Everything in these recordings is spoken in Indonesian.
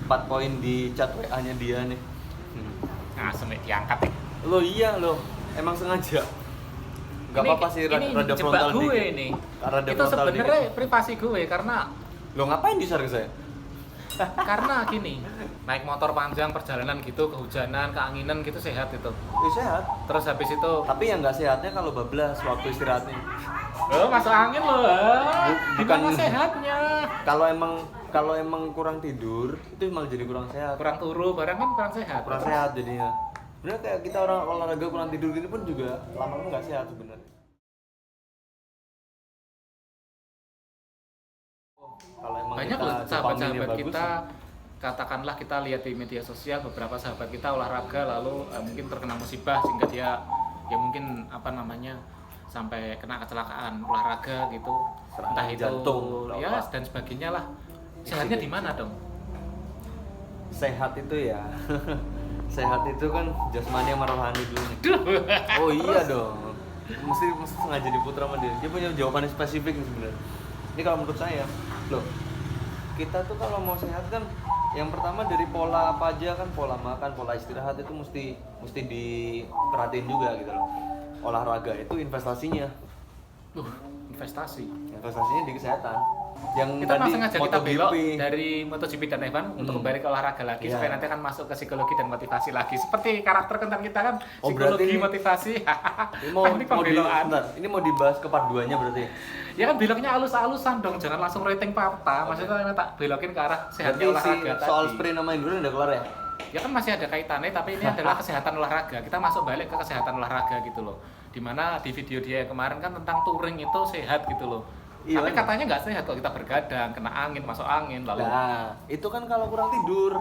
4 poin di chat WA-nya dia nih. Nah, sampai diangkat ya. Lo iya lo, emang sengaja. Gak apa-apa sih, rada frontal gue dikit. ini. Rada Itu frontal sebenarnya dikit. privasi gue karena Lo ngapain di-share ke saya? karena gini, naik motor panjang perjalanan gitu, kehujanan, keanginan gitu sehat itu. Sehat. Terus habis itu, Tapi yang nggak sehatnya kalau bablas waktu istirahatnya. masuk angin loh. Gimana bukan- sehatnya? Kalau emang kurang tidur, itu malah jadi kurang sehat. Kurang turu, barang kan kurang sehat. Kurang sehat jadinya. Sebenarnya kayak kita orang olahraga kurang tidur gini pun juga lama-lama nggak sehat sebenarnya. Kalau emang Banyak kita loh dopaminnya sahabat-sahabat bagus, kita, katakanlah kita lihat di media sosial beberapa sahabat kita olahraga lalu mungkin terkena musibah sehingga dia ya mungkin apa namanya sampai kena kecelakaan olahraga gitu, Serangan entah itu jantung, ya apa. dan sebagainya lah. Sehatnya di mana dong? sehat itu ya. Sehat itu kan jasmani sama rohani dulu nih. Oh iya dong. Mesti sengaja diputar sama dia. Dia punya jawaban spesifik nih sebenarnya. Ini kalau menurut saya, loh. Kita tuh kalau mau sehat kan yang pertama dari pola apa aja kan, pola makan, pola istirahat itu mesti diperhatiin juga gitu loh. Olahraga itu investasinya. Investasi. Investasinya di kesehatan. Yang Kita tadi langsung aja kita belok MotoGP. dari MotoGP dan F1 untuk kembali ke olahraga lagi Iya. supaya nanti akan masuk ke psikologi dan motivasi lagi. Seperti karakter konten kita kan Oh, psikologi, berarti motivasi. Ini mau pembelokan. ini mau dibahas ke part 2-nya berarti. Ya kan beloknya halus-halusan dong, jangan langsung rating patah. Maksudnya tak belokin ke arah sehatnya Berarti si olahraga soal tadi. sprint sama endurance udah kelar ya? Ya kan masih ada kaitannya, tapi ini adalah kesehatan olahraga. Kita masuk balik ke kesehatan olahraga gitu loh. Dimana di video dia yang kemarin kan tentang touring itu sehat gitu loh. Iya, Tapi emang. katanya nggak sehat kalau kita bergadang, kena angin, masuk angin, lalu Nah, itu kan kalau kurang tidur.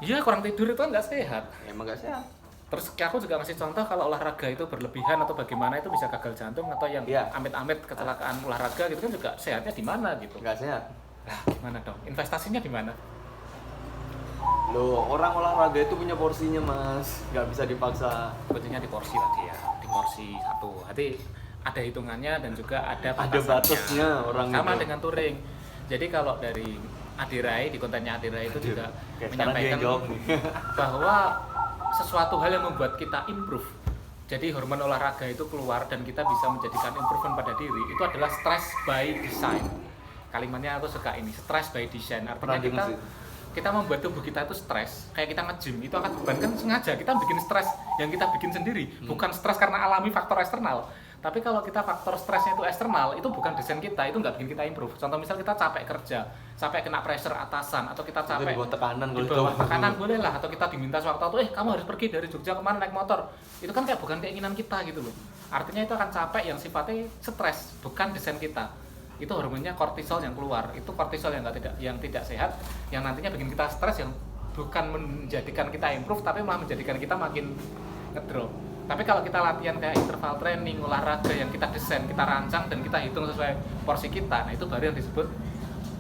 iya kurang tidur itu kan nggak sehat. Emang gak sehat. Terus aku juga ngasih contoh kalau olahraga itu berlebihan atau bagaimana itu bisa gagal jantung atau yang Iya. amit-amit kecelakaan olahraga gitu kan juga sehatnya di mana gitu. Gak sehat. Nah, gimana dong? Investasinya di mana? Loh, orang olahraga itu punya porsinya, Mas. Gak bisa dipaksa. Sebetulnya di porsi tadi ya, di porsi satu. Jadi ada hitungannya dan juga ada Ada batasannya. batasnya orang Sama itu. dengan touring. Jadi kalau dari Adirai, di kontennya Adirai itu juga Oke, sekarang dia yang menyampaikan jawab nih. bahwa sesuatu hal yang membuat kita improve. Jadi hormon olahraga itu keluar dan kita bisa menjadikan improvement pada diri. Itu adalah stress by design. Kalimatnya aku suka ini, stress by design. Artinya Pernah dengar kita membuat tubuh kita itu stres. Kayak kita nge-gym itu akan beban kan sengaja kita bikin stres yang kita bikin sendiri, bukan stres karena alami faktor eksternal. Tapi kalau kita faktor stresnya itu eksternal, itu bukan desain kita, itu nggak bikin kita improve. Contoh misal kita capek kerja, capek kena pressure atasan, atau kita Itu capek di bawah tekanan di kalau bawah itu. tekanan boleh lah, atau kita diminta sewaktu-waktu, kamu harus pergi dari Jogja kemana naik motor. Itu kan kayak bukan keinginan kita gitu loh. Artinya itu akan capek yang sifatnya stres, bukan desain kita. Itu hormonnya kortisol yang keluar. Itu kortisol yang tidak sehat, yang nantinya bikin kita stres, yang bukan menjadikan kita improve, tapi malah menjadikan kita makin ngedrop. Tapi kalau kita latihan kayak interval training, olahraga yang kita desain, kita rancang dan kita hitung sesuai porsi kita, nah itu baru yang disebut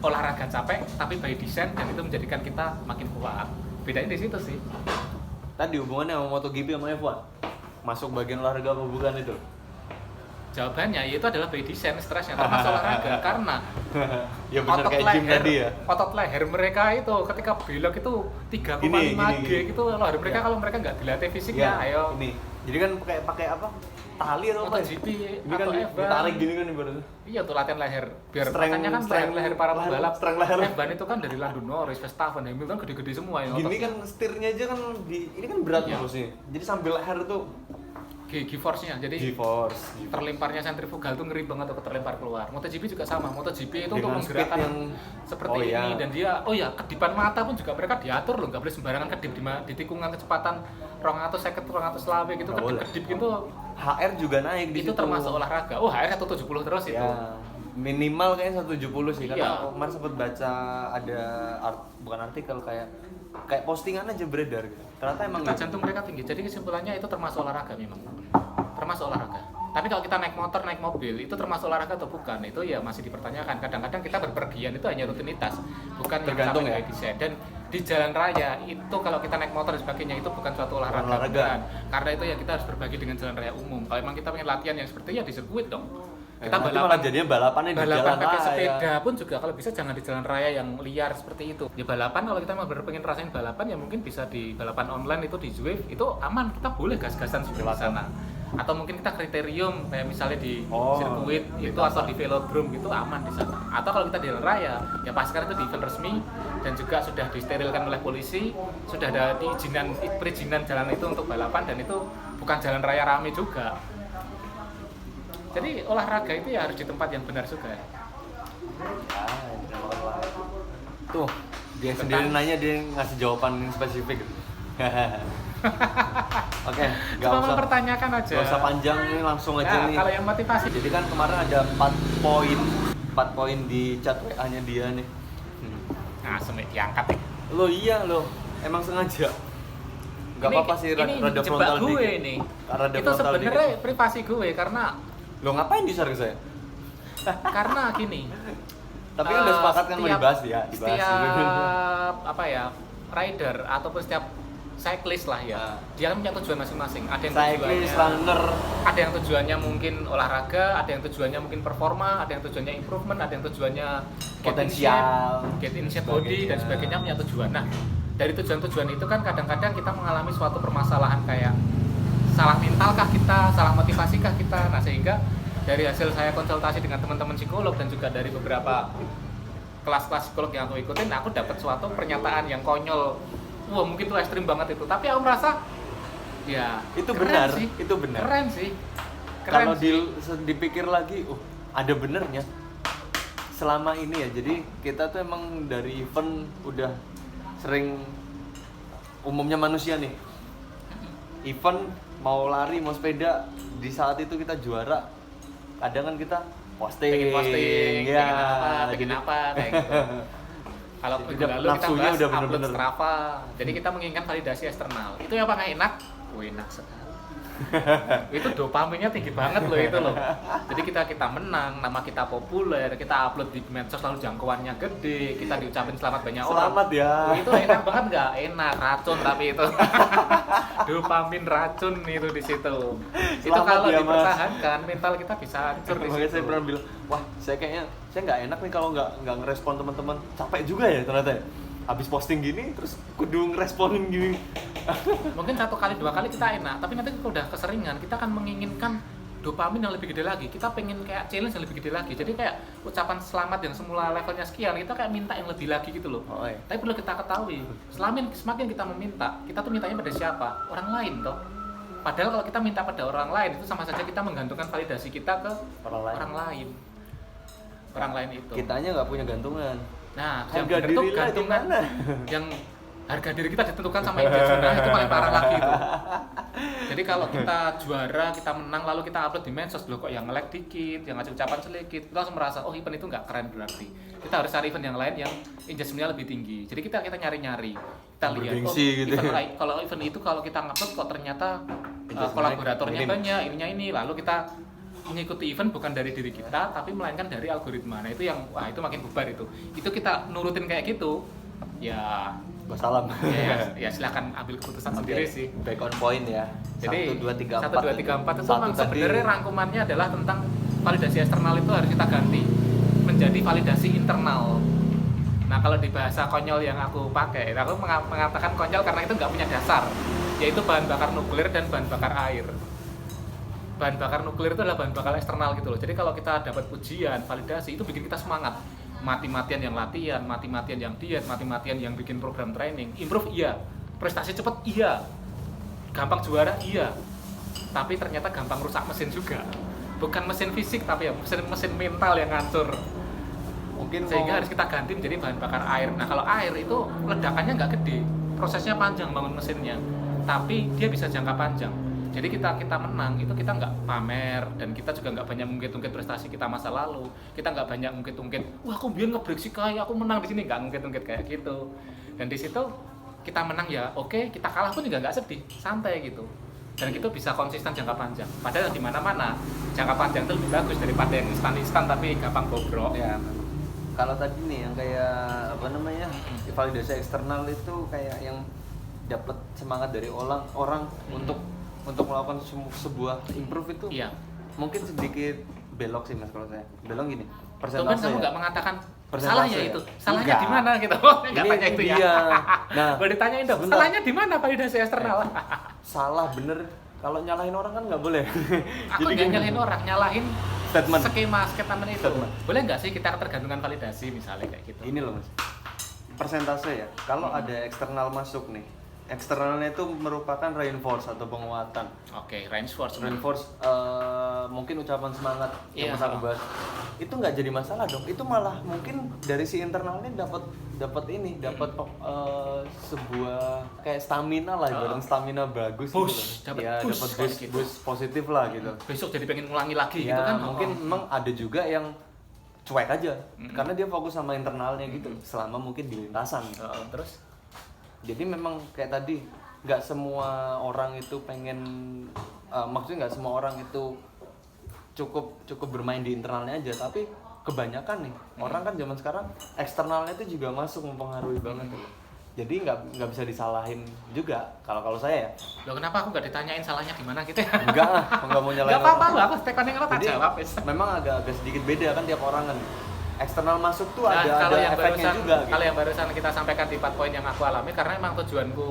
olahraga capek tapi by design, dan itu menjadikan kita makin kuat. Bedanya di situ sih. Tadi hubungannya sama MotoGP sama F1. Masuk bagian olahraga apa bukan itu? Jawabannya yaitu adalah by design, stresnya termasuk olahraga karena Ya benar kayak gym tadi ya. otot leher mereka itu ketika belok itu 3,5 Gini. G gitu leher mereka Ya. Kalau mereka nggak dilatih fisiknya, ayo Ini. Jadi kan pakai apa? Tali atau apa? MotoGP Ini kan atau F1. ditarik gini kan ibaratnya. Iya tuh latihan leher. Biar Strength- makanya kan strength- leher para leher- pembalap. strength leher. F1 itu kan dari Lando Norris, Verstappen, Hamilton gede-gede semua ya. Gini kan setirnya aja kan ini kan berat Iya. harusnya. Jadi sambil leher tuh G-force-nya. Jadi G-force. terlemparnya sentrifugal tuh ngeri banget tuh terlempar keluar. MotoGP juga sama. MotoGP itu untuk Dengan speed menggerakkan yang- seperti oh, iya. ini, dan dia kedipan mata pun juga mereka diatur loh, nggak boleh sembarangan kedip di tikungan kecepatan 200 selawe gitu, Nggak boleh. kedip gitu. HR juga naik di Itu situ. termasuk olahraga. Oh, HR 170 terus itu. Ya, minimal kayaknya 170 sih. Iya. Karena kemarin sempat baca ada bukan artikel kayak postingan aja beredar gitu. Ternyata emang Detak gitu. jantung mereka tinggi. Jadi kesimpulannya itu termasuk olahraga memang. Termasuk olahraga. Tapi kalau kita naik motor, naik mobil, itu termasuk olahraga atau bukan? Itu ya masih dipertanyakan. Kadang-kadang kita berpergian itu hanya rutinitas, bukan Tergantung yang ya. sampai by design. Dan di jalan raya itu kalau kita naik motor dan sebagainya itu bukan suatu olahraga. Olahraga. Bukan. Karena itu ya kita harus berbagi dengan jalan raya umum. Kalau memang kita pengen latihan yang seperti ya di sirkuit dong. Kita nanti malah jadinya balapannya di balapan jalan pakai raya. sepeda pun juga kalau bisa jangan di jalan raya yang liar seperti itu. Di balapan kalau kita mau pengen rasain balapan ya mungkin bisa di balapan online itu di Zwift itu aman, kita boleh gas-gasan di sana. Atau mungkin kita kriterium kayak misalnya di sirkuit itu atau di velodrome gitu aman di sana. Atau kalau kita di jalan raya ya paskar itu di event resmi dan juga sudah disterilkan oleh polisi, sudah ada perizinan jalan itu untuk balapan dan itu bukan jalan raya rame juga. Jadi olahraga itu ya harus di tempat yang benar juga. Tuh, dia sendiri nanya, dia ngasih jawaban yang spesifik. Oke, nggak Cuma usah mempertanyakan aja. nggak usah panjang nih, langsung aja nih. Kalau yang motivasi, Jadi kan kemarin ada 4 poin di chat WA-nya dia nih. nah semik diangkat ya. Lo iya lo, emang sengaja. Gak apa-apa sih, ini rada jebak frontal gue dikit. ini. Rada Itu frontal sebenarnya dikit. privasi gue karena Lo ngapain di-share ke saya? karena gini. Tapi kan udah sepakat kan mau dibahas ya, dibahas. Setiap apa ya, rider ataupun setiap cyclist lah ya. Dia kan punya tujuan masing-masing. Ada yang Cyclist, tujuannya runner. ada yang tujuannya mungkin olahraga, ada yang tujuannya mungkin performa, ada yang tujuannya improvement, ada yang tujuannya Potensial, get in shape body dan sebagainya punya tujuan. Nah, dari tujuan-tujuan itu kan kadang-kadang kita mengalami suatu permasalahan kayak salah mentalkah kita, salah motivasikah kita. Nah, sehingga dari hasil saya konsultasi dengan teman-teman psikolog dan juga dari beberapa kelas-kelas psikolog yang aku ikutin, aku dapat suatu pernyataan yang konyol. Wah, mungkin itu ekstrim banget itu, tapi aku merasa ya Itu keren benar, sih. itu benar. Keren sih. Kalau sih. dipikir lagi, ada benernya. Selama ini ya, jadi kita tuh emang dari event udah sering, umumnya manusia nih, event mau lari mau sepeda, di saat itu kita juara, kadang kan kita pengen posting, ya, pengen apa kayak gitu. Kalau minggu lalu kita nafsunya bahas udah upload bener-bener. Strava, jadi kita menginginkan validasi eksternal. Itu yang apa enak? Enak sekali. Itu dopaminnya tinggi banget loh itu loh. Jadi kita menang, nama kita populer, kita upload di medsos lalu jangkauannya gede, kita diucapin selamat banyak orang. Selamat ya. Itu enak banget nggak? Enak, racun tapi itu. Dopamin racun itu di situ. Itu Selamat kalau ya, Mas. dipertahankan mental kita bisa hancur di Makanya saya situ. pernah bilang, wah saya kayaknya saya nggak enak nih kalau nggak ngerespon teman-teman, capek juga ya ternyata ya. Habis posting gini terus kudu ngeresponin gini. Mungkin 1 kali 2 kali kita enak, tapi nanti kalau udah keseringan kita akan menginginkan dopamin yang lebih gede lagi. Kita pengen kayak challenge yang lebih gede lagi. Jadi kayak ucapan selamat yang semula levelnya sekian, kita kayak minta yang lebih lagi gitu loh. Oh, iya. Tapi perlu kita ketahui, semakin kita meminta, kita tuh mintanya pada siapa? Orang lain toh. Padahal kalau kita minta pada orang lain itu sama saja kita menggantungkan validasi kita ke orang lain. Orang lain itu. Kitanya nggak punya gantungan. Nah, Harga yang bener diri tuh lah di gantungan mana? yang harga diri kita ditentukan sama engagement. Nah, itu paling parah lagi itu. Jadi kalau kita juara, kita menang lalu kita upload di medsos, loh kok yang nge-like dikit, yang ngasih ucapan sedikit, kita langsung merasa oh event itu nggak keren berarti. Kita harus cari event yang lain yang engagementnya lebih tinggi. Jadi kita nyari-nyari, kita lihat Bergengsi gitu. kalau event itu kalau kita ngupload kok ternyata Engagementnya kolaboratornya minim. banyak, ininya ini, lalu kita mengikuti event bukan dari diri kita tapi melainkan dari algoritma. Nah itu yang wah itu makin bubar itu kita nurutin kayak gitu ya Wassalam. ya silakan ambil keputusan sendiri sih. Back on point ya. Jadi 1, 2, 3, 4 1, 2, 3, 4 itu memang tadi. sebenarnya rangkumannya adalah tentang validasi eksternal itu harus kita ganti menjadi validasi internal. Nah kalau di bahasa konyol yang aku pakai, aku mengatakan konyol karena itu nggak punya dasar, yaitu bahan bakar nuklir dan bahan bakar air. Bahan bakar nuklir itu adalah bahan bakar eksternal gitu loh. Jadi kalau kita dapat pujian, validasi itu bikin kita semangat. Mati-matian yang latihan, mati-matian yang diet, mati-matian yang bikin program training. Improve iya, prestasi cepat iya, gampang juara iya. Tapi ternyata gampang rusak mesin juga. Bukan mesin fisik tapi ya mesin mental yang hancur. Mungkin Sehingga harus kita ganti menjadi bahan bakar air. Nah kalau air itu ledakannya nggak gede, prosesnya panjang bangun mesinnya, tapi dia bisa jangka panjang. Jadi kita menang itu kita nggak pamer dan kita juga nggak banyak mungkit-ungkit prestasi kita masa lalu. Kita nggak banyak mungkit-ungkit, wah aku biar ngebreak sih kayak aku menang di sini, nggak mungkit-ungkit kayak gitu. Dan di situ kita menang ya oke, kita kalah pun juga nggak sedih, santai gitu. Dan itu bisa konsisten jangka panjang. Padahal di mana-mana jangka panjang itu lebih bagus daripada yang instan-instan tapi gampang bobrok. ya. Kalau tadi nih yang kayak apa namanya, validasi eksternal itu kayak yang dapat semangat dari orang untuk melakukan sebuah improve itu Iya. mungkin sedikit belok sih mas kalau saya. Belok gini. Tumben Persentase. kamu Ya. nggak mengatakan Persentase salahnya ya? itu. Salahnya Enggak. di mana gitu. Nggak Ini tanya itu ya. dia. Nah, Boleh ditanyain dong. sebentar. Salahnya di mana validasi eksternal? Salah bener. Kalau nyalahin orang kan nggak boleh. Aku nggak gini. nyalahin orang, nyalahin Statement. skema statement itu. Statement. Boleh nggak sih kita ketergantungan validasi misalnya kayak gitu? Ini loh mas. Persentase ya. Kalau ada eksternal masuk nih. Eksternalnya itu merupakan reinforce atau penguatan. Oke, reinforce. Reinforce mungkin ucapan semangat Iya. yang mas aku bahas itu nggak jadi masalah dong, itu malah mungkin dari si internalnya dapat ini dapat sebuah kayak stamina lah, ibaratnya stamina bagus Boost, gitu loh. dapat Ya boost dapat kayak gitu. boost positif lah gitu. Besok jadi pengen ngulangi lagi Ya gitu kan? mungkin memang ada juga yang cuek aja karena dia fokus sama internalnya gitu Mm-mm. selama mungkin di lintasan. Terus? Jadi memang kayak tadi nggak semua orang itu pengen maksudnya nggak semua orang itu cukup bermain di internalnya aja, tapi kebanyakan nih orang kan zaman sekarang eksternalnya itu juga masuk mempengaruhi banget. Jadi nggak bisa disalahin juga kalau saya ya. Loh kenapa aku nggak ditanyain salahnya di mana gitu ya? Enggak lah, nggak mau nyalain Nggak apa-apa orang. loh, aku tekannya kalau tak Jadi jawab. Wes. memang agak sedikit beda kan tiap orang kan. Eksternal masuk tuh Nah, ada kalau yang efeknya barusan, juga. kalau yang barusan kita sampaikan di 4 poin yang aku alami, karena emang tujuanku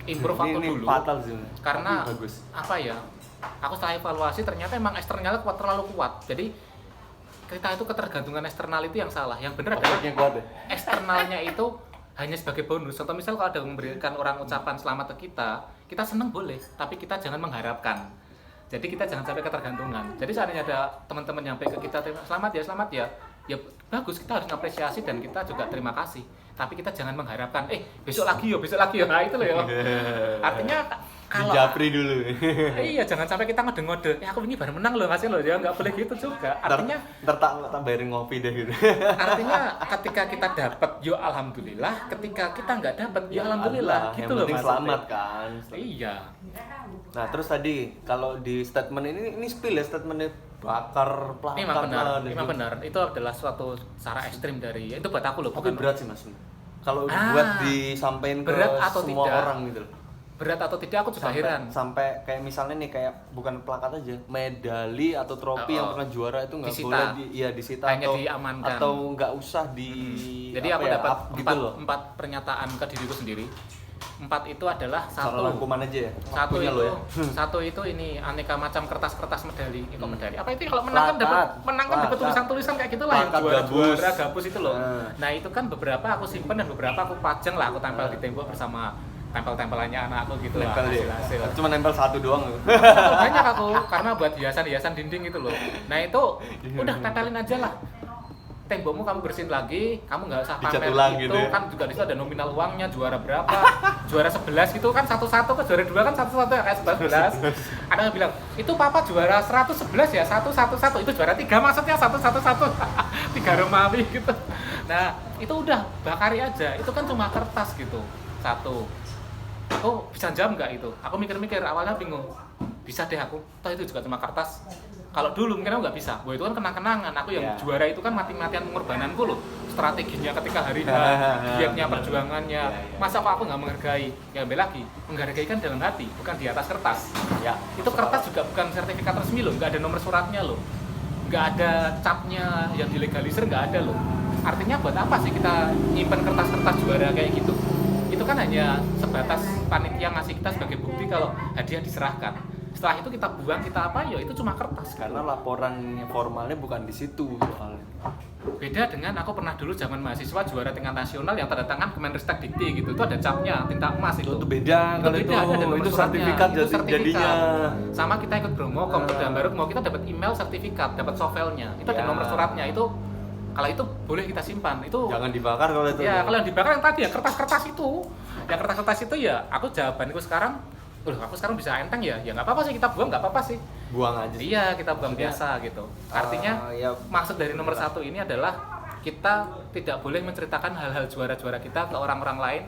improve waktu ini dulu. fatal sih. Karena Tapi bagus. apa ya? Aku setelah evaluasi ternyata emang eksternalnya terlalu kuat. Jadi kita itu ketergantungan eksternal itu yang salah. Yang benar adalah Efeknya kuat deh. eksternalnya itu hanya sebagai bonus. Contoh misal kalau ada memberikan orang ucapan selamat ke kita seneng boleh, tapi kita jangan mengharapkan. Jadi kita jangan sampai ketergantungan. Jadi seandainya ada teman-teman yang baik ke kita, selamat ya, ya bagus, kita harus apresiasi dan kita juga terima kasih. Tapi kita jangan mengharapkan, besok lagi yo. Nah itu loh ya. Artinya kalau Dijapri dulu. iya, jangan sampai kita ngode-ngode. Aku ini baru menang loh, ngasih loh. Ya nggak boleh gitu juga. Artinya ntar tak bayarin ngopi deh gitu. artinya ketika kita dapat, yo alhamdulillah. Ketika kita nggak dapat, yo alhamdulillah. Allah, Gitu yang loh penting maksudnya. selamat kan. Iya. Nah terus tadi kalau di statement ini spill ya, statementnya bakar plakat Ini memang benar. lah, dan Memang gitu. benar. Itu adalah suatu cara ekstrim dari itu buat aku loh. Tapi Bukan berat sih mas. Kalau Ah, buat disampaikan ke berat atau semua tidak? orang gitu loh. berat atau tidak aku juga heran. Sampai kayak misalnya nih kayak bukan plakat aja, medali atau trofi yang pernah juara itu nggak Disita. boleh disita Hanya atau diamankan. atau nggak usah di Jadi apa aku ya, dapat up gitu loh. empat pernyataan ke diriku sendiri. 4 itu adalah Cara satu. rangkuman aja ya. Satu Waktunya itu, lo ya. satu itu ini aneka macam kertas-kertas medali, kok medali. Apa itu kalau menang kan dapat Plakat. tulisan-tulisan kayak gitulah yang Plakat juara gabus. gabus itu loh. Nah. Nah, itu kan beberapa aku simpen dan beberapa aku pajang lah, aku tempel di tembok bersama tempel-tempelannya anakku gitu lah. Nempel deh. Hasil. Cuma nempel satu doang loh. Banyak aku karena buat hiasan-hiasan dinding itu loh. Nah, itu udah tempelin aja lah. Tembokmu kamu bersihin lagi, kamu nggak usah Dicat pamer ulang gitu, gitu ya. kan juga di situ ada nominal uangnya, juara berapa, juara 11 gitu kan satu-satu ke juara 2 kan satu-satu ya kayak 11. Ada yang bilang, itu papa juara 111 ya, 111, itu juara 3 maksudnya 111, 3 Romawi gitu. Nah, itu udah bakari aja, itu kan cuma kertas gitu, satu. Aku bisa jam nggak itu? Aku mikir-mikir, awalnya bingung, bisa deh aku, toh itu juga cuma kertas. Kalau dulu mungkin aku nggak bisa, itu kan kenang-kenangan. Aku yang juara itu kan mati-matian pengorbananku loh, strateginya ketika hari giatnya perjuangannya. Masa kok aku nggak menghargai? Ya ambil lagi, menghargai kan dalam hati, bukan di atas kertas. Ya. Itu kertas juga bukan sertifikat resmi loh, nggak ada nomor suratnya loh, nggak ada capnya yang dilegalisir, nggak ada loh. Artinya buat apa sih kita nyimpen kertas-kertas juara kayak gitu? Itu kan hanya sebatas panitia ngasih kita sebagai bukti kalau hadiah diserahkan. Setelah itu kita buang, kita apa ya itu cuma kertas. Karena laporan formalnya bukan di situ soalnya. Beda dengan aku pernah dulu zaman mahasiswa juara tingkat nasional yang tanda tangan Kemenristek Dikti gitu. Itu ada capnya, tinta emas itu. Itu beda kalau beda, ada nomor itu suratnya. sertifikat Itu sertifikat. jadinya. Sama kita ikut Bromokom ke Baru mau kita dapat email sertifikat, dapat sovelnya. Itu ada Ya. nomor suratnya. Itu kalau itu boleh kita simpan. Itu Jangan dibakar kalau itu. ya kalau yang dibakar yang tadi ya kertas-kertas itu. Yang kertas-kertas itu ya aku jawabanku sekarang, aku sekarang bisa enteng ya. Ya nggak apa-apa sih kita buang, nggak apa-apa sih. Buang aja. Iya, kita buang biasa gitu. Artinya ya, maksud dari nomor 1 ini adalah kita tidak boleh menceritakan hal-hal juara-juara kita ke orang-orang lain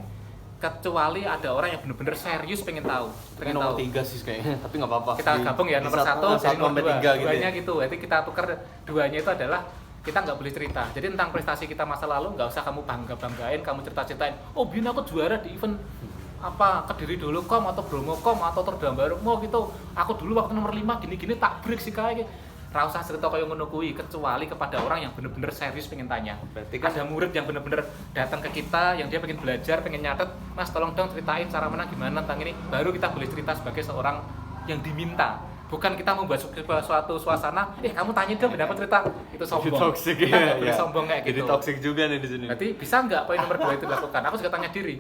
kecuali ada orang yang benar-benar serius pengen tahu. pengen nomor 3 sih kayaknya, tapi nggak apa-apa. Kita gabung ya nomor 1 jadi nomor 2. gitu. Duanya gitu. Jadi kita tukar duanya itu adalah kita nggak boleh cerita. Jadi tentang prestasi kita masa lalu nggak usah kamu banggain, kamu cerita-ceritain. Oh, Bin aku juara di event apa Kediri dulu kom atau Bromokom atau Tordam Baru mau gitu. Aku dulu waktu nomor 5 gini-gini tak break sih kayak. ra usah cerita kaya ngono kuwi kecuali kepada orang yang bener-bener serius pengen tanya. Berarti kan Ada murid yang bener-bener datang ke kita yang dia pengen belajar, pengen nyatet, Mas tolong dong ceritain cara menang gimana tentang ini, baru kita boleh cerita sebagai seorang yang diminta. Bukan kita membuat suatu suasana, kamu tanya dong, aku cerita, itu sombong. Toxic Kita nggak boleh ya. sombong kayak gitu. Jadi toxic juga nih di sini. Berarti bisa nggak poin nomor 2 itu dilakukan? Aku juga tanya diri.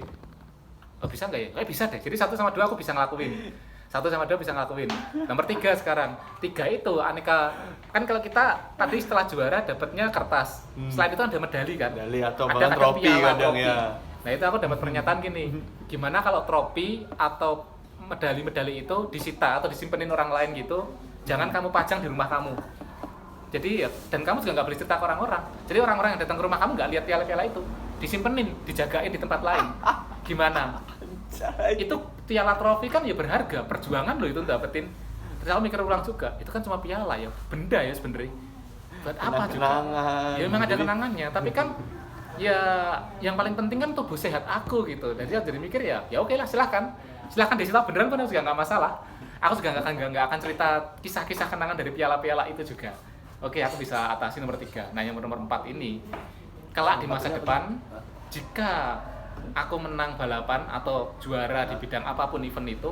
Oh bisa nggak ya? Bisa deh. Jadi 1 sama 2 aku bisa ngelakuin. 1 sama 2 bisa ngelakuin. Nomor 3 sekarang. 3 itu aneka. Kan kalau kita tadi setelah juara dapatnya kertas. Selain itu ada medali kan? Medali atau Ada bahkan kadang tropi piala, kadang tropi. ya. Nah itu aku dapat pernyataan gini. Gimana kalau tropi atau medali-medali itu disita atau disimpenin orang lain gitu? Jangan kamu pajang di rumah kamu. Jadi ya, dan kamu juga nggak boleh cerita ke orang-orang. Jadi orang-orang yang datang ke rumah kamu nggak lihat piala-piala itu, disimpenin, dijagain di tempat lain. Gimana? Itu piala trofi kan ya berharga, perjuangan loh itu dapetin. Terus aku mikir ulang juga, itu kan cuma piala ya, benda ya sebenarnya. Buat apa juga? Kenangan. Ya memang ada Jadi- kenangannya, tapi kan ya yang paling penting kan tubuh sehat aku gitu. Jadi mikir ya oke lah silahkan disita beneran pun juga nggak masalah. Aku juga nggak akan cerita kisah-kisah kenangan dari piala-piala itu juga. Oke, aku bisa atasi nomor 3. Nah yang nomor 4 ini, kelak di masa depan, jika aku menang balapan atau juara di bidang apapun event itu,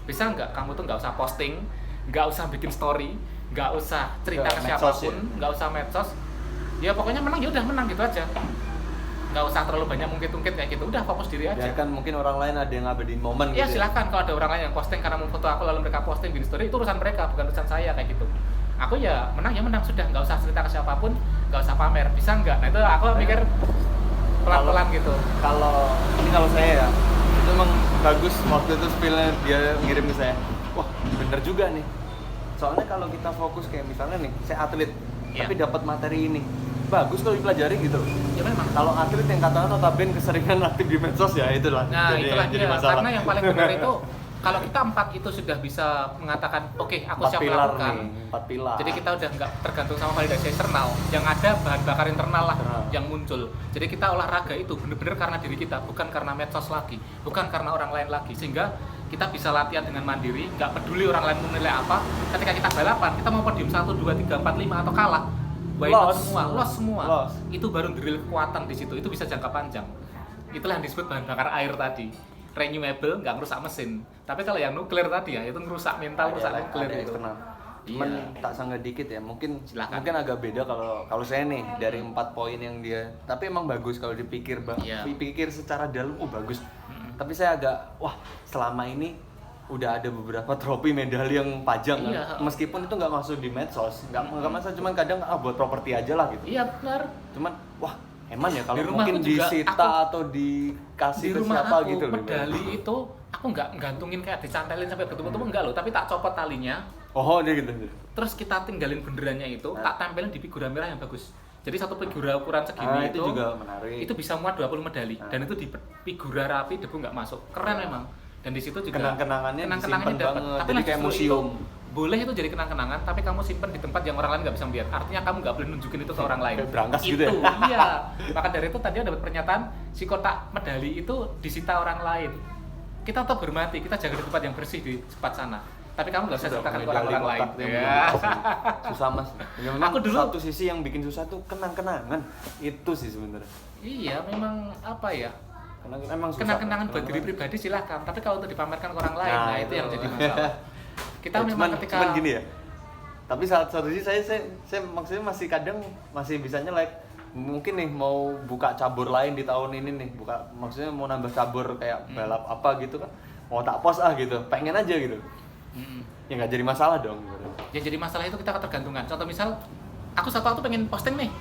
bisa nggak kamu tuh nggak usah posting, nggak usah bikin story, nggak usah cerita ke Nggak medsos siapapun, nggak usah medsos. Ya pokoknya menang ya udah menang gitu aja. Nggak usah terlalu banyak mungkit-mungkit kayak gitu, udah fokus diri aja. Ya kan mungkin orang lain ada yang ngabadiin momen Ya gitu. silakan kalau ada orang lain yang posting karena mau foto aku lalu mereka posting bikin story, itu urusan mereka, bukan urusan saya kayak gitu. Aku ya menang sudah, nggak usah cerita ke siapapun, nggak usah pamer, bisa nggak? Nah itu aku mikir pelan-pelan gitu. Kalau saya ya, itu emang bagus waktu itu spillnya dia ngirim ke saya. Wah bener juga nih. Soalnya kalau kita fokus kayak misalnya nih, saya atlet, Iya. tapi dapat materi ini, bagus kalau dipelajari gitu. Ya memang. Kalau atlet yang katanya notabene keseringan aktif di medsos ya itulah. Nah itulah jadi dia, masalah. karena yang paling benar itu kalau kita 4 itu sudah bisa mengatakan oke, aku 4 siap pilar melakukan. nih, 4 pilar. Jadi kita udah nggak tergantung sama validasi eksternal, yang ada bahan bakar internal lah Internal. yang muncul. Jadi kita olahraga itu bener-bener karena diri kita, bukan karena medsos lagi, bukan karena orang lain lagi. Sehingga kita bisa latihan dengan mandiri, nggak peduli orang lain menilai apa. Ketika kita balapan, kita mau podium 1, 2, 3, 4, 5 atau kalah, loss semua. Loss. Itu baru drill kekuatan di situ. Itu bisa jangka panjang. Itulah yang disebut bahan bakar air tadi. Renewable, nggak ngerusak mesin. Tapi kalau yang nuklir tadi ya, itu ngerusak mental, ngerusak nuklir ada itu. eksternal. Cuman Iya. tak sangat dikit ya, mungkin Silakan. mungkin agak beda kalau saya nih dari 4 poin yang dia. Tapi emang bagus kalau dipikir Iya. dipikir secara dalam, bagus. Tapi saya agak selama ini udah ada beberapa trofi medali yang pajang kan. Iya. Meskipun itu nggak masuk di medsos, nggak masalah, cuman kadang buat properti aja lah gitu. Iya benar. Cuman emang ya kalau Di rumahku mungkin juga disita aku- atau dikasih Di ke rumah siapa aku gitu loh. medali itu aku nggak gantungin kayak dicantelin sampai bertemu-temu enggak loh, tapi tak copot talinya, Oh dia gitu. terus kita tinggalin benderanya itu, tak tempelin di figura merah yang bagus. Jadi satu figura ukuran segini Itu itu juga menarik. itu bisa muat 20 medali dan itu di figura rapi, debu nggak masuk. Keren memang. Dan di situ juga Kenang-kenangannya disimpan dapat. banget, Tapi jadi nah kayak justru museum. itu boleh itu jadi kenang-kenangan, tapi kamu simpen di tempat yang orang lain nggak bisa melihat. Artinya kamu nggak boleh nunjukin itu ke orang lain. Kayak berangkas itu, gitu ya? Iya. Maka dari itu tadi dapat pernyataan si kotak medali itu disita orang lain. Kita tetap hormati, kita jaga di tempat yang bersih di tempat sana. Tapi kamu nggak usah ceritakan ke orang-orang lain. Ya. Susah mas. Ya, memang Aku dulu- satu sisi yang bikin susah tuh kenang-kenangan. Itu sih sebenarnya. Iya, memang apa ya? Karena emang susah. Kenang-kenangan buat diri pribadi silahkan, tapi kalau untuk dipamerkan ke orang lain, nah itu yang jadi masalah. Kita Ya, memang ketika cuman gini ya. Tapi satu sisi saya maksudnya masih kadang masih bisa nyelek. Mungkin nih mau buka cabur lain di tahun ini nih, maksudnya mau nambah cabur kayak balap apa gitu kan. Mau tak post gitu. Pengen aja gitu. Ya nggak jadi masalah dong. yang jadi masalah itu kita ketergantungan. Contoh misal, aku satu waktu pengen posting nih,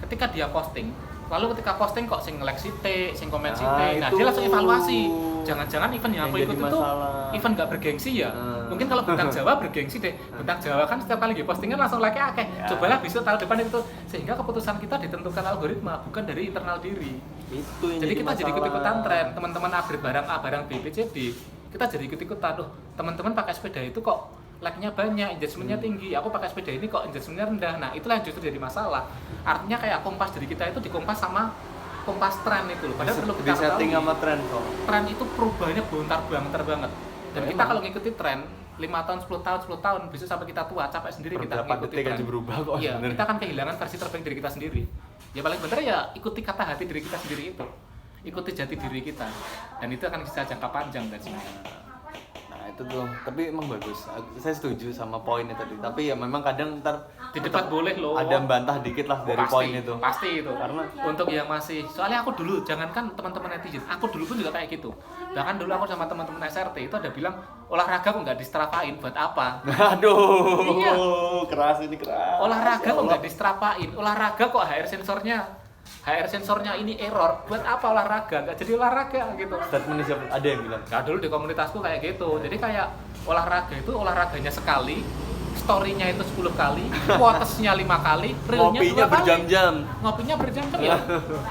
ketika dia posting, lalu ketika posting kok sing nge-like sithik, sing komen sithik, nah itu. dia langsung evaluasi. Jangan-jangan event yang aku Yang ikut jadi itu masalah. event nggak bergengsi ya. Mungkin kalau Bintang Jawa bergengsi deh. Bintang Jawa kan setiap kali dia postingan langsung like-nya akeh. Ya. Cobalah besok tahun depan itu, sehingga keputusan kita ditentukan algoritma bukan dari internal diri. Itu yang Jadi kita jadi masalah. ikut-ikutan tren, teman-teman upgrade barang A, barang B, C, D. Kita jadi ikut-ikutan, teman-teman pakai sepeda itu kok like-nya banyak, engagement-nya tinggi. Aku pakai sepeda ini kok engagement-nya rendah. Nah, itulah yang justru jadi masalah. Artinya kayak kompas diri kita itu dikompas sama kompas tren itu loh. Padahal perlu di kita setting ketahui, sama tren kok. tren itu perubahannya bontar banget. Dan kita kalau ngikuti tren, 5 tahun, 10 tahun, besok sampai kita tua, capek sendiri kita berapa detik aja tren. berubah kok Iya, sebenarnya. kita akan kehilangan versi terbaik diri kita sendiri. Ya paling bener ya ikuti kata hati diri kita sendiri itu. Ikuti jati diri kita. Dan itu akan bisa jangka panjang dan Nah itu tuh, tapi emang bagus. Saya setuju sama poinnya tadi. Tapi ya memang kadang ntar di debat boleh loh. ada bantah dikit lah dari pasti, poin itu. Pasti itu. Karena untuk yang masih, soalnya aku dulu, jangankan teman-teman netizen, aku dulu pun juga kayak gitu. Bahkan dulu aku sama teman-teman SRT itu ada bilang olahraga kok nggak distrapain, buat apa? aduh, Iya. keras ini keras. Olahraga Ya kok Allah. nggak distrapain, olahraga kok HR sensornya ini error, buat apa olahraga? Nggak jadi olahraga gitu. Statement siapa? Ada yang bilang. Nah dulu di komunitasku kayak gitu, jadi kayak olahraga itu olahraganya sekali, story-nya itu 10 kali, quotesnya 5 kali, reelnya 2 Ngopinya kali. berjam-jam. Ngopinya berjam-jam ya.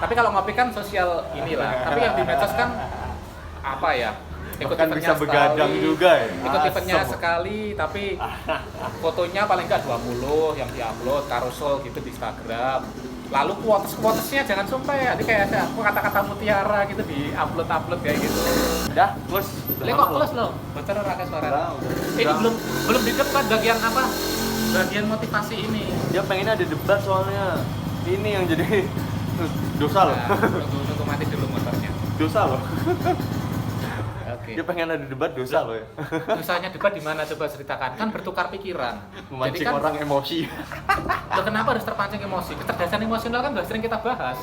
Tapi kalau ngopi kan sosial inilah. Tapi yang di medsos kan apa ya? Ikut Bahkan eventnya bisa begadang sekali, juga ya. ikut eventnya Asem. sekali, tapi fotonya paling nggak 20 yang diupload, carousel gitu di Instagram. Lalu quotes-quotesnya jangan sampai nanti kayak ada kata-kata mutiara gitu di upload kayak gitu. Udah, close. Boleh kok close loh. Bocor ora ke suara. Udah. Ini belum didebat bagian apa? Bagian motivasi ini. Dia pengennya ada debat soalnya. Ini yang jadi dosa loh. Nah, nunggu mati dulu motornya. Dosa loh. Oke. Dia pengen ada debat dosa loh ya. Misalnya debat di mana coba ceritakan? Kan bertukar pikiran. Memancing Jadi kan, orang emosi. loh, kenapa harus terpancing emosi? Kecerdasan emosional kan udah sering kita bahas.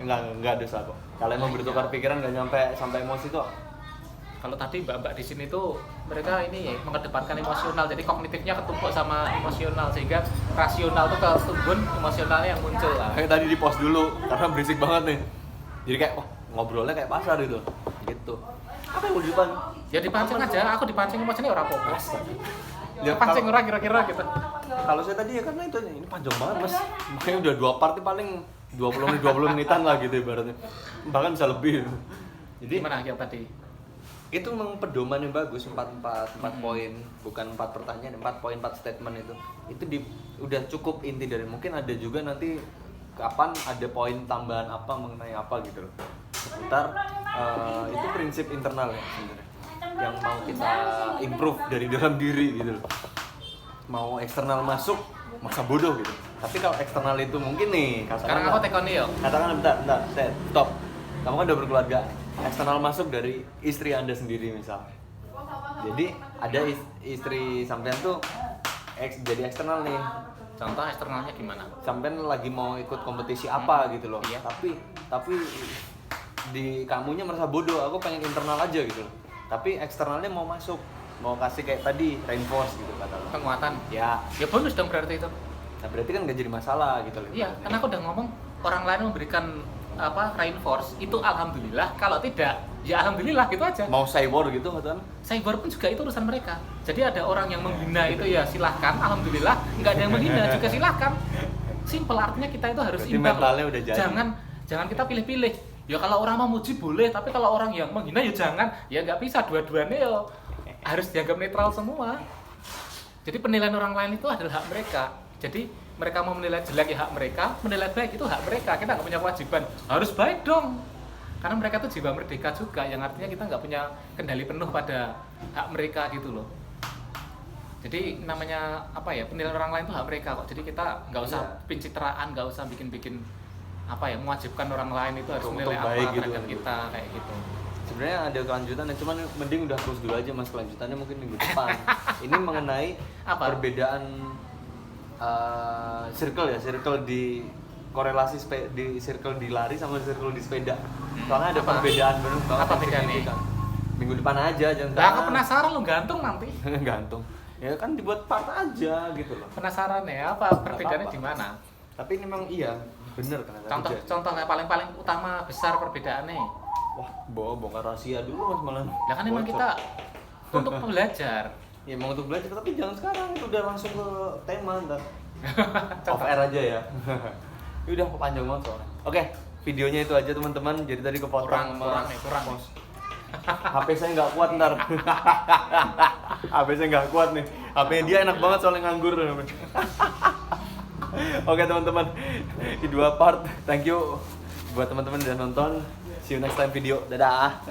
Enggak dosa kok. Kalau emang bertukar pikiran enggak sampai emosi kok. Kalau tadi mbak-mbak di sini tuh mereka ini ya, mengedepankan emosional, jadi kognitifnya ketumpuk sama emosional sehingga rasional tuh ketumbun, emosionalnya yang muncul lah. Kayak tadi di post dulu karena berisik banget nih. Jadi kayak wah, ngobrolnya kayak pasar gitu. Gitu. Apa yang mau dipan? Ya dipancing aja, aku dipancing emosionalnya orang fokus. Ya, Pancing orang kira-kira gitu. Kalau saya tadi ya karena itu ini panjang banget mas, makanya udah 2 part paling 20 menitan lah gitu ibaratnya, bahkan bisa lebih. Jadi Gimana yang tadi? itu memang pedoman yang bagus, 4 poin, bukan 4 pertanyaan, 4 poin 4 statement itu udah cukup inti dari, mungkin ada juga nanti kapan ada poin tambahan apa mengenai apa gitu loh seputar itu prinsip internal ya sebenarnya yang mau kita improve dari dalam diri gitu loh. Mau eksternal masuk masa bodoh gitu, tapi kalau eksternal itu mungkin nih Sekarang aku take on nih yo. katakan bentar, stop. Kamu kan udah berkeluarga, eksternal masuk dari istri Anda sendiri misal. Jadi ada istri sampean tuh jadi eksternal nih. Contoh eksternalnya gimana? Sampean lagi mau ikut kompetisi apa gitu loh. Iya. Tapi di kamunya merasa bodoh, aku pengen internal aja gitu loh. Tapi eksternalnya mau masuk, mau kasih kayak tadi reinforce gitu kata lo. Penguatan. Ya, Ya bonus dong berarti itu. nah berarti kan nggak jadi masalah gitu loh. Iya, karena aku udah ngomong orang lain memberikan apa reinforce itu alhamdulillah, kalau tidak ya alhamdulillah gitu aja. Mau cyber gitu kata. Cyber pun juga itu urusan mereka. Jadi ada orang yang menghina itu ya silahkan, alhamdulillah. Nggak ada yang menghina juga silahkan. Simple, artinya kita itu harus Berarti imbang. mentalnya udah jadi. Jangan kita pilih-pilih. Ya kalau orang mau muji boleh, tapi kalau orang yang menghina ya jangan. Ya nggak bisa, dua-duanya ya harus dianggap netral semua. Jadi penilaian orang lain itu adalah hak mereka. Jadi mereka mau menilai jelek ya hak mereka, menilai baik itu hak mereka. Kita nggak punya kewajiban harus baik dong. Karena mereka tuh jiwa merdeka juga, yang artinya kita nggak punya kendali penuh pada hak mereka gitu loh. Jadi namanya apa ya, penilaian orang lain itu hak mereka kok. Jadi kita nggak usah pencitraan, nggak usah bikin apa ya, mewajibkan orang lain itu harus Untuk menilai apa baik gitu. terhadap kita kayak gitu. Sebenarnya ada kelanjutannya, cuman mending udah terus dulu aja mas, kelanjutannya mungkin minggu depan. Ini mengenai Apa? perbedaan circle di korelasi di circle di lari sama circle di sepeda. Soalnya ada Apa? perbedaan bener banget. Apa yang bedanya? signifikan. Minggu depan aja jangan. Nah, aku penasaran lo gantung nanti. Gantung. Ya kan dibuat part aja gitu loh. Penasaran ya apa perbedaannya apa-apa. di mana? Tapi ini memang iya, bener kan. Contohnya paling utama besar perbedaannya. Wah, bongkar rahasia dulu mas malah. Ya kan memang Bocor. kita untuk belajar. Ya mau untuk belajar, tapi jangan sekarang, itu udah langsung ke tema ntar. Off Contoh. air aja ya. Ya udah panjang banget soalnya. Oke, videonya itu aja teman-teman. Jadi tadi kepotong kurang nih. HP saya nggak kuat ntar. HP saya nggak kuat nih. HP dia enak banget soalnya nganggur. Oke teman-teman, di 2 part. Thank you buat teman-teman yang udah nonton. See you next time video. Dadah.